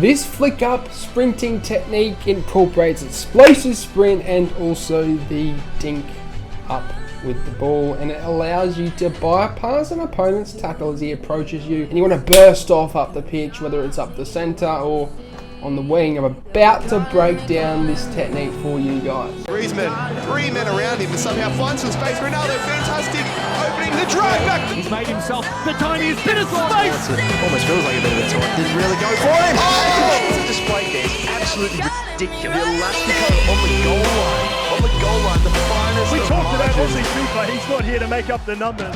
This flick up sprinting technique incorporates explosive sprint and also the dink up with the ball, and it allows you to bypass an opponent's tackle as he approaches you, and you want to burst off up the pitch, whether it's up the center or on the wing. I'm about to break down this technique for you guys. Griezmann, 3 men around him, and somehow finds some space. Ronaldo, fantastic, opening the drive back. He's made himself the tiniest bit of space. Almost feels like a bit of a taunt. Didn't really go for it. Oh! The display there is absolutely ridiculous. The Elastico on the goal line. On the goal line, the finest. We talked about AussieFIFA. He's not here to make up the numbers.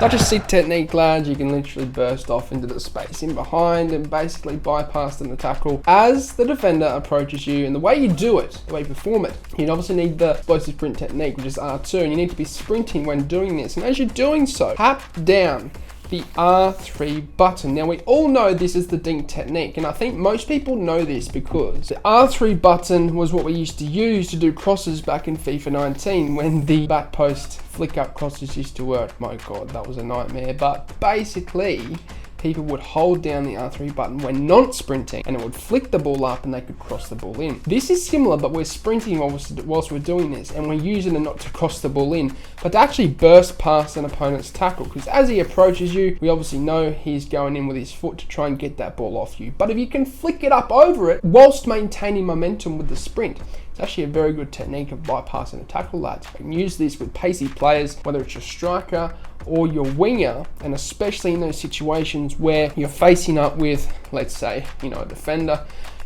Not just sit technique, lads, you can literally burst off into the space in behind and basically bypass the tackle as the defender approaches you. And the way you do it, the way you perform it, you obviously need the explosive sprint technique, which is R2, and you need to be sprinting when doing this. And as you're doing so, tap down the R3 button. Now, we all know this is the dink technique, and I think most people know this because the R3 button was what we used to use to do crosses back in FIFA 19 when the back post flick up crosses used to work. My God, that was a nightmare. But basically, people would hold down the R3 button when not sprinting, and it would flick the ball up and they could cross the ball in. This is similar, but we're sprinting whilst we're doing this, and we're using it not to cross the ball in, but to actually burst past an opponent's tackle, because as he approaches you, we obviously know he's going in with his foot to try and get that ball off you. But if you can flick it up over it whilst maintaining momentum with the sprint, it's actually a very good technique of bypassing a tackle, lads. You can use this with pacey players, whether it's your striker or your winger, and especially in those situations where you're facing up with, let's say, a defender,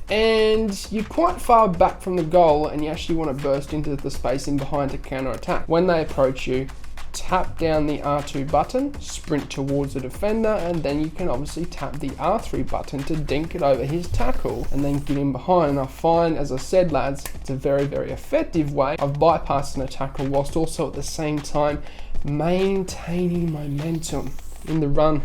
and you're quite far back from the goal and you actually want to burst into the space in behind to counter attack. When they approach you, tap down the R2 button, sprint towards the defender, and then you can obviously tap the R3 button to dink it over his tackle and then get in behind. And I find, as I said, lads, it's a very, very effective way of bypassing a tackle whilst also at the same time maintaining momentum in the run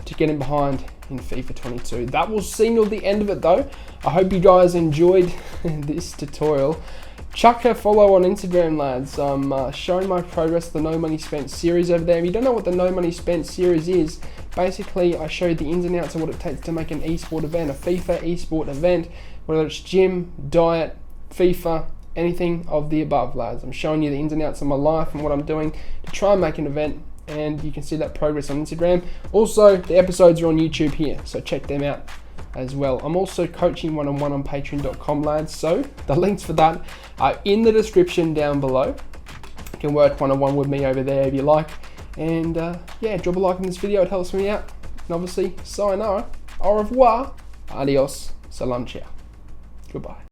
to get in behind in FIFA 22. That will signal the end of it though. I hope you guys enjoyed this tutorial. Chuck a follow on Instagram, lads. I'm showing my progress of the No Money Spent series over there. If you don't know what the No Money Spent series is, basically I show you the ins and outs of what it takes to make an esport event, a FIFA esport event, whether it's gym, diet, FIFA, anything of the above, lads. I'm showing you the ins and outs of my life and what I'm doing to try and make an event, and you can see that progress on Instagram. Also, the episodes are on YouTube here, so check them out as well. I'm also coaching one-on-one on patreon.com, lads, so the links for that are in the description down below. You can work one-on-one with me over there if you like, and yeah, drop a like on this video, it helps me out. And obviously, sayonara, au revoir, adios, salam, ciao, goodbye.